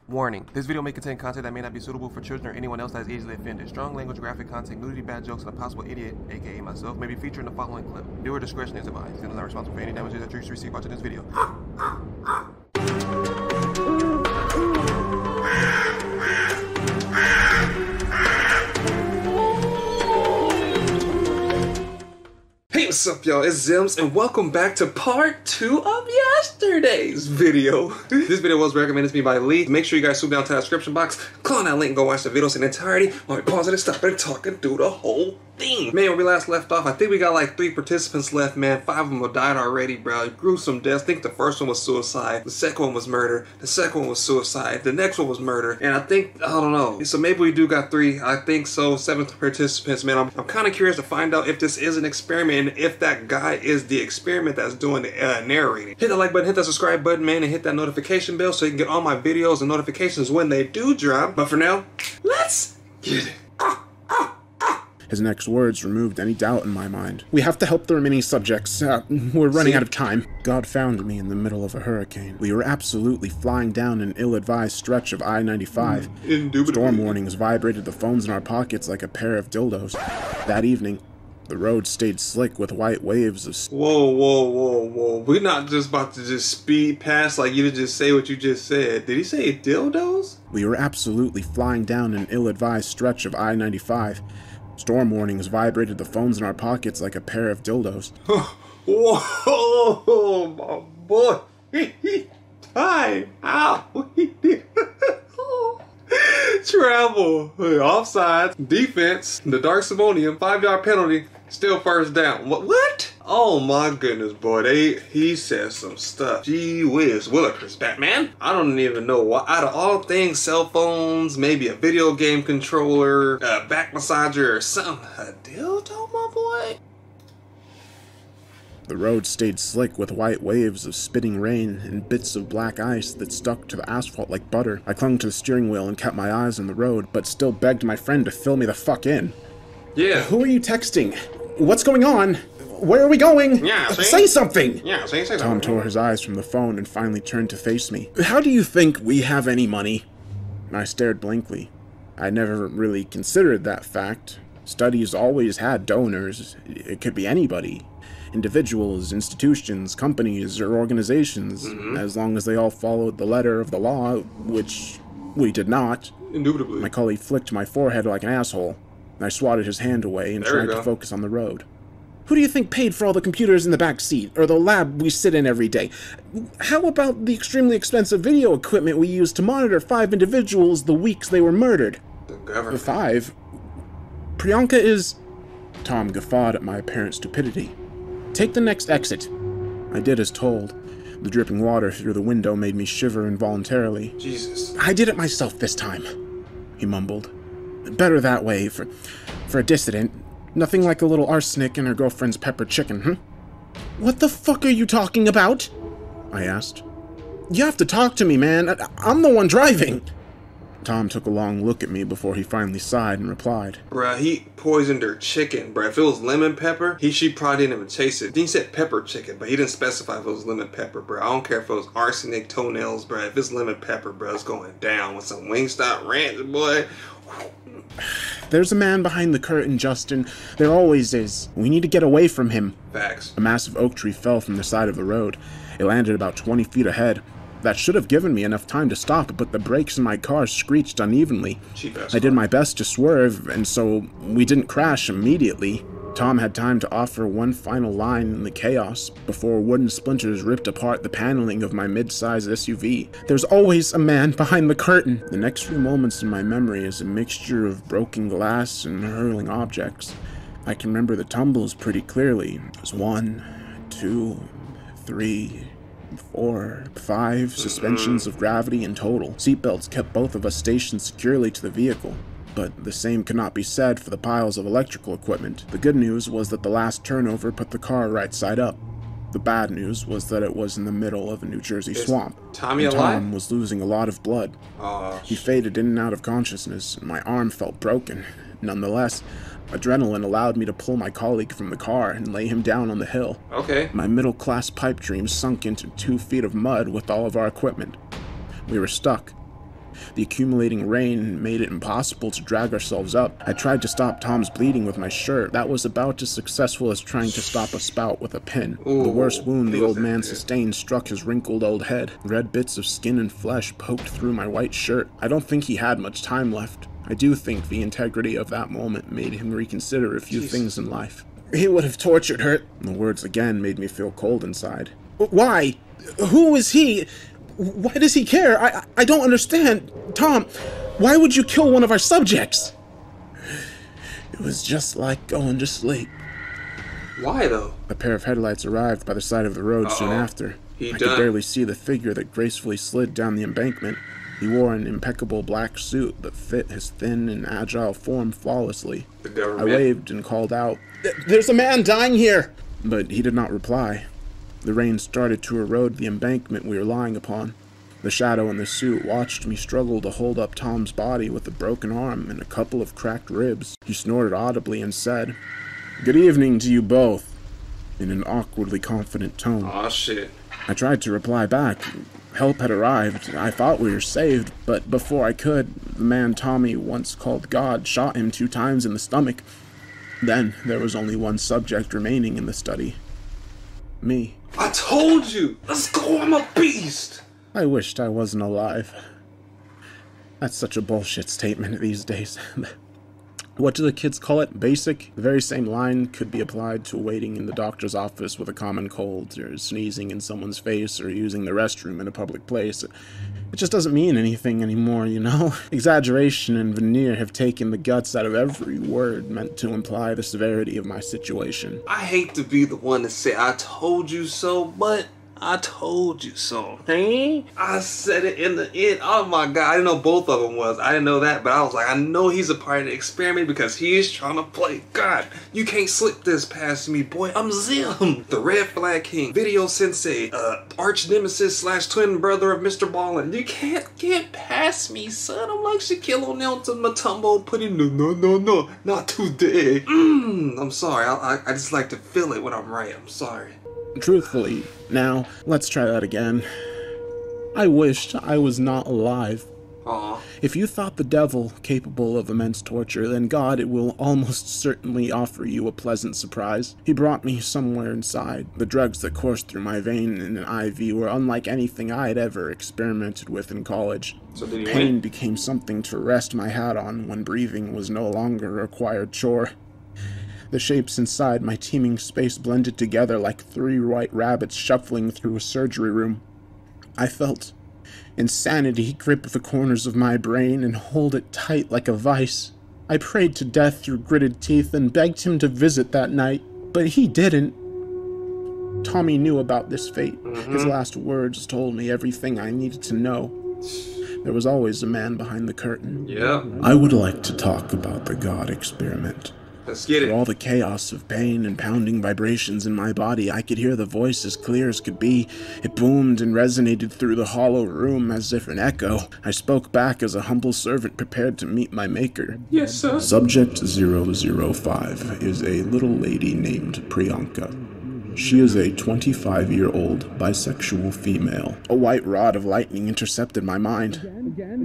Warning, this video may contain content that may not be suitable for children or anyone else that is easily offended. Strong language, graphic content, nudity, bad jokes, and a possible idiot, aka myself, may be featured in the following clip. Viewer discretion is advised. It is not responsible for any damages that you receive watching this video. Hey, what's up, y'all? It's Zems, and welcome back to part 2 of yesterday's video. This video was recommended to me by Lee. Make sure you guys swoop down to the description box, click on that link, and go watch the videos in entirety while we pause it and stop and talking through the whole thing. Man, when we last left off, I think we got like 3 participants left, man. 5 of them have died already, bro. Gruesome deaths. I think the first one was suicide. The second one was murder. The second one was suicide. The next one was murder. And I think, I don't know. So maybe we do got 3. I think so. 7 participants, man. I'm kind of curious to find out if this is an experiment and if that guy is the experiment that's doing the narrating. Hit that like button, hit that subscribe button, man, and hit that notification bell so you can get all my videos and notifications when they do drop. But for now, let's get it. His next words removed any doubt in my mind. We have to help the remaining subjects. We're running out of time. God found me in the middle of a hurricane. We were absolutely flying down an ill-advised stretch of I-95. Storm warnings vibrated the phones in our pockets like a pair of dildos. That evening, the road stayed slick with white waves of... Whoa. We're not just about to just speed past like you just say what you just said. Did he say dildos? We were absolutely flying down an ill-advised stretch of I-95. Storm warnings vibrated the phones in our pockets like a pair of dildos. Whoa, my boy. Time out. Travel. Offside. Defense. The Dark Simonium. 5-yard penalty. Still first down. What? Oh my goodness, boy. He says some stuff. Gee whiz. Willikers, Batman. I don't even know why. Out of all things, cell phones, maybe a video game controller, a back massager or something. A dildo, my boy? The road stayed slick with white waves of spitting rain and bits of black ice that stuck to the asphalt like butter. I clung to the steering wheel and kept my eyes on the road, but still begged my friend to fill me the fuck in. Yeah. Who are you texting? What's going on? Where are we going? Yeah, say something! Yeah, say something. Tom tore his eyes from the phone and finally turned to face me. How do you think we have any money? I stared blankly. I never really considered that fact. Studies always had donors. It could be anybody. Individuals, institutions, companies, or organizations, as long as they all followed the letter of the law, which we did not. Indubitably. My colleague flicked my forehead like an asshole. I swatted his hand away and tried to focus on the road. Who do you think paid for all the computers in the back seat, or the lab we sit in every day? How about the extremely expensive video equipment we used to monitor 5 individuals the weeks they were murdered? The government. 5? Priyanka is... Tom guffawed at my apparent stupidity. Take the next exit. I did as told. The dripping water through the window made me shiver involuntarily. Jesus. I did it myself this time, he mumbled. Better that way, for a dissident. Nothing like a little arsenic and her girlfriend's pepper chicken, What the fuck are you talking about? I asked. You have to talk to me, man. I'm the one driving. Tom took a long look at me before he finally sighed and replied. Bruh, he poisoned her chicken, bruh. If it was lemon pepper, she probably didn't even taste it. He said pepper chicken, but he didn't specify if it was lemon pepper, bruh. I don't care if it was arsenic toenails, bruh. If it's lemon pepper, bruh, it's going down with some Wingstop ranch, boy. There's a man behind the curtain, Justin. There always is. We need to get away from him. Facts. A massive oak tree fell from the side of the road. It landed about 20 feet ahead. That should have given me enough time to stop, but the brakes in my car screeched unevenly. I did my best to swerve, and so we didn't crash immediately. Tom had time to offer one final line in the chaos before wooden splinters ripped apart the paneling of my mid-sized SUV. There's always a man behind the curtain. The next few moments in my memory is a mixture of broken glass and hurling objects. I can remember the tumbles pretty clearly. It was 1, 2, 3... 4, 5 suspensions of gravity in total. Seatbelts kept both of us stationed securely to the vehicle, but the same could not be said for the piles of electrical equipment. The good news was that the last turnover put the car right side up. The bad news was that it was in the middle of a New Jersey swamp. Tommy and alive? Tom was losing a lot of blood. He faded in and out of consciousness, and my arm felt broken. Nonetheless, adrenaline allowed me to pull my colleague from the car and lay him down on the hill. Okay. My middle-class pipe dream sunk into 2 feet of mud with all of our equipment. We were stuck. The accumulating rain made it impossible to drag ourselves up. I tried to stop Tom's bleeding with my shirt. That was about as successful as trying to stop a spout with a pin. Ooh, the worst wound the old man sustained struck his wrinkled old head. Red bits of skin and flesh poked through my white shirt. I don't think he had much time left. I do think the integrity of that moment made him reconsider a few things in life. He would have tortured her. The words again made me feel cold inside. Why? Who is he? Why does he care? I don't understand. Tom, why would you kill one of our subjects? It was just like going to sleep. Why, though? A pair of headlights arrived by the side of the road soon after. I could barely see the figure that gracefully slid down the embankment. He wore an impeccable black suit that fit his thin and agile form flawlessly. I waved and called out, "There's a man dying here!" But he did not reply. The rain started to erode the embankment we were lying upon. The shadow in the suit watched me struggle to hold up Tom's body with a broken arm and a couple of cracked ribs. He snorted audibly and said, "Good evening to you both," in an awkwardly confident tone. Aw, shit. I tried to reply back. Help had arrived. I thought we were saved, but before I could, the man Tommy once called God shot him 2 times in the stomach. Then there was only one subject remaining in the study. Me. I told you! Let's go, I'm a beast! I wished I wasn't alive. That's such a bullshit statement these days. What do the kids call it? Basic? The very same line could be applied to waiting in the doctor's office with a common cold, or sneezing in someone's face, or using the restroom in a public place. It just doesn't mean anything anymore, you know? Exaggeration and veneer have taken the guts out of every word meant to imply the severity of my situation. I hate to be the one to say I told you so, but I told you so. Hey? I said it in the end. Oh my god, I didn't know both of them was. I didn't know that, but I was like, I know he's a part of the experiment because he is trying to play God. You can't slip this past me, boy. I'm Zim, the Red Flag King, Video Sensei, arch nemesis / twin brother of Mr. Ballin. You can't get past me, son. I'm like Shaquille O'Neal to Mutombo putting no, not today. I'm sorry. I just like to feel it when I'm right. I'm sorry. Truthfully, now, let's try that again. I wished I was not alive. Aww. If you thought the devil capable of immense torture, then God will almost certainly offer you a pleasant surprise. He brought me somewhere inside. The drugs that coursed through my vein in an IV were unlike anything I had ever experimented with in college. So did you Pain win? became something to rest my hat on when breathing was no longer a required chore. The shapes inside my teeming space blended together like 3 white rabbits shuffling through a surgery room. I felt insanity grip the corners of my brain and hold it tight like a vice. I prayed to death through gritted teeth and begged him to visit that night, but he didn't. Tommy knew about this fate. His last words told me everything I needed to know. There was always a man behind the curtain. Yeah. I would like to talk about the God experiment. Let's get Through it. all the chaos of pain and pounding vibrations in my body, I could hear the voice as clear as could be. It boomed and resonated through the hollow room as if an echo. I spoke back as a humble servant prepared to meet my maker. Yes, sir. Subject 005 is a little lady named Priyanka. She is a 25-year-old bisexual female. A white rod of lightning intercepted my mind.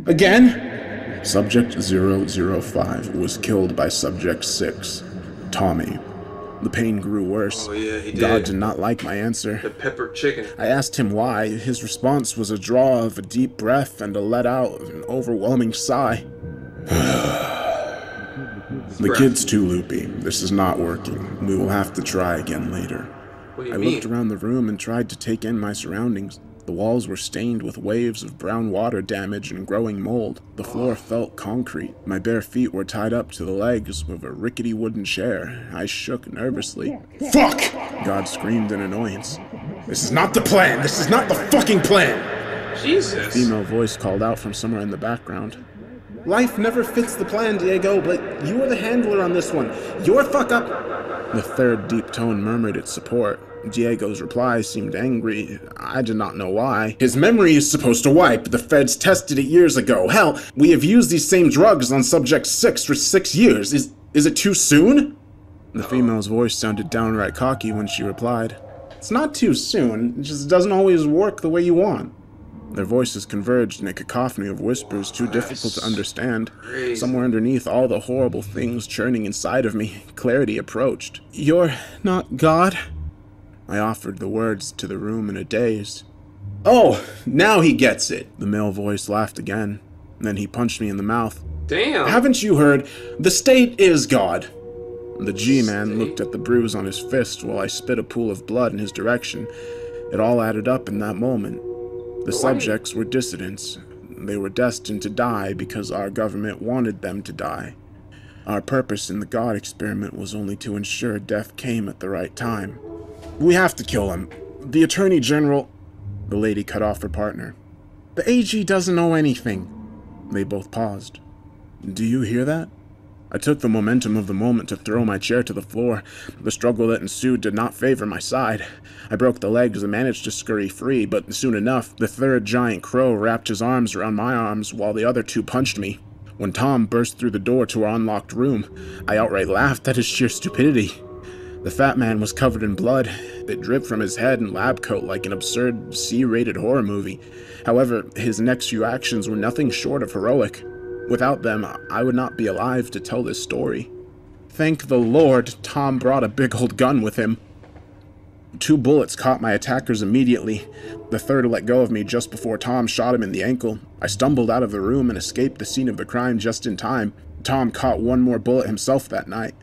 Again? Subject 005 was killed by Subject 6, Tommy. The pain grew worse. Oh yeah, he did. God did not like my answer. The pepper chicken. I asked him why. His response was a draw of a deep breath and a let out of an overwhelming sigh. The kid's too loopy. This is not working. We will have to try again later. What do you I mean? looked around the room and tried to take in my surroundings. The walls were stained with waves of brown water damage and growing mold. The floor felt concrete. My bare feet were tied up to the legs with a rickety wooden chair. I shook nervously. Fuck! God screamed in annoyance. This is not the plan! This is not the fucking plan! Jesus. A female voice called out from somewhere in the background. Life never fits the plan, Diego, but you are the handler on this one. Your fuck up! The third deep tone murmured its support. Diego's reply seemed angry. I did not know why. His memory is supposed to wipe. The feds tested it years ago. Hell, we have used these same drugs on Subject 6 for 6 years. Is it too soon? The female's voice sounded downright cocky when she replied. It's not too soon. It just doesn't always work the way you want. Their voices converged in a cacophony of whispers too difficult to understand. Somewhere underneath all the horrible things churning inside of me, clarity approached. "You're not God?" I offered the words to the room in a daze. "Oh, now he gets it!" The male voice laughed again. Then he punched me in the mouth. Damn! "Haven't you heard? The state is God!" The G-man looked at the bruise on his fist while I spit a pool of blood in his direction. It all added up in that moment. The subjects were dissidents. They were destined to die because our government wanted them to die. Our purpose in the God experiment was only to ensure death came at the right time. "We have to kill him. The Attorney General—" The lady cut off her partner. "The AG doesn't know anything." They both paused. "Do you hear that?" I took the momentum of the moment to throw my chair to the floor. The struggle that ensued did not favor my side. I broke the legs and managed to scurry free, but soon enough, the third giant crow wrapped his arms around my arms while the other two punched me. When Tom burst through the door to our unlocked room, I outright laughed at his sheer stupidity. The fat man was covered in blood. It dripped from his head and lab coat like an absurd C-rated horror movie. However, his next few actions were nothing short of heroic. Without them, I would not be alive to tell this story. Thank the Lord, Tom brought a big old gun with him. 2 bullets caught my attackers immediately. The third let go of me just before Tom shot him in the ankle. I stumbled out of the room and escaped the scene of the crime just in time. Tom caught 1 more bullet himself that night.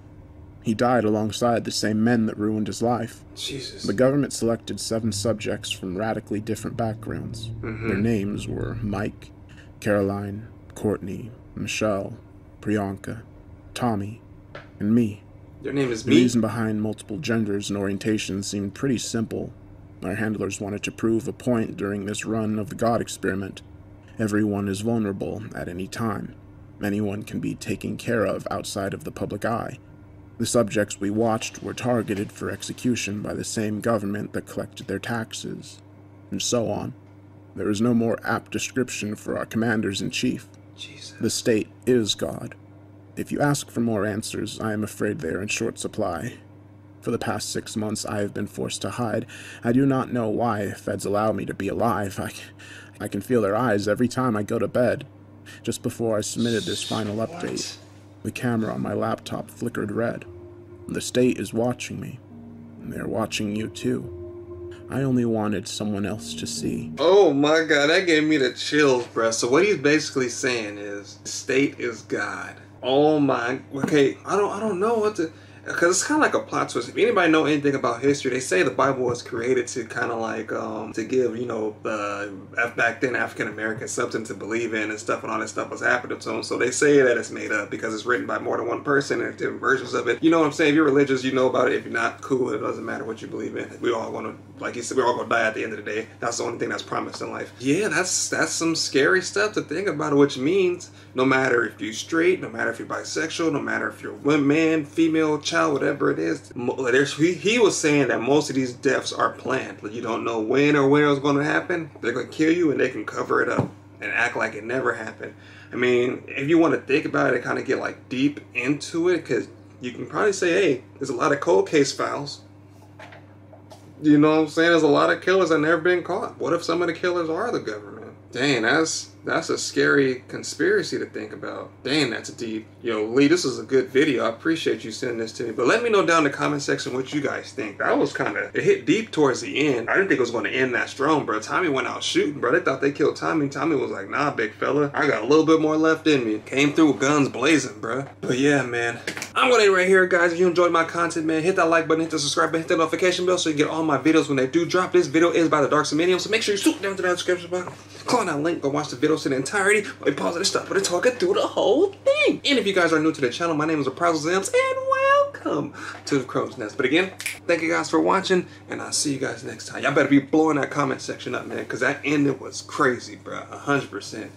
He died alongside the same men that ruined his life. Jesus. The government selected 7 subjects from radically different backgrounds. Their names were Mike, Caroline, Courtney, Michelle, Priyanka, Tommy, and me. Your name is The me? reason behind multiple genders and orientations seemed pretty simple. Our handlers wanted to prove a point during this run of the God experiment. Everyone is vulnerable at any time. Anyone can be taken care of outside of the public eye. The subjects we watched were targeted for execution by the same government that collected their taxes, and so on. There is no more apt description for our commanders-in-chief. Jesus. The state is God. If you ask for more answers, I am afraid they are in short supply. For the past 6 months, I have been forced to hide. I do not know why feds allow me to be alive. I can feel their eyes every time I go to bed. Just before I submitted this final update, the camera on my laptop flickered red. The state is watching me. And they're watching you too. I only wanted someone else to see. Oh my god, that gave me the chills, bruh. So what he's basically saying is, the state is God. Oh my, okay, I don't know what to, because it's kind of like a plot twist. If anybody know anything about history, they say the Bible was created to kind of like, to give, you know, the back then African Americans something to believe in and stuff, and all that stuff was happening to them. So they say that it's made up because it's written by more than one person and different versions of it. You know what I'm saying? If you're religious, you know about it. If you're not, cool. It doesn't matter what you believe in. We all want to, like you said, we're all gonna die at the end of the day. That's the only thing that's promised in life. Yeah, that's some scary stuff to think about, which means no matter if you're straight, no matter if you're bisexual, no matter if you're man, female, child, whatever it is, he was saying that most of these deaths are planned. You don't know when or where it's going to happen. They're going to kill you and they can cover it up and act like it never happened. I mean, if you want to think about it, kind of get like deep into it, because you can probably say, hey, there's a lot of cold case files. You know what I'm saying? There's a lot of killers that never been caught. What if some of the killers are the government? Dang, that's a scary conspiracy to think about. Dang, that's deep. Yo, Lee, this is a good video. I appreciate you sending this to me. But let me know down in the comment section what you guys think. That was kind of, it hit deep towards the end. I didn't think it was going to end that strong, bro. Tommy went out shooting, bro. They thought they killed Tommy. Tommy was like, nah, big fella. I got a little bit more left in me. Came through with guns blazing, bro. But yeah, man. I'm going to end right here, guys. If you enjoyed my content, man, hit that like button, hit the subscribe button, hit that notification bell so you get all my videos when they do drop. This video is by the Dark Medium, so make sure you swoop down to that description box. Click on that link, go watch the videos in the entirety. While you pause it and stop, but it's talking through the whole thing. And if you guys are new to the channel, my name is Zems, and welcome to the Crow's Nest. But again, thank you guys for watching, and I'll see you guys next time. Y'all better be blowing that comment section up, man, because that ending was crazy, bro. 100%.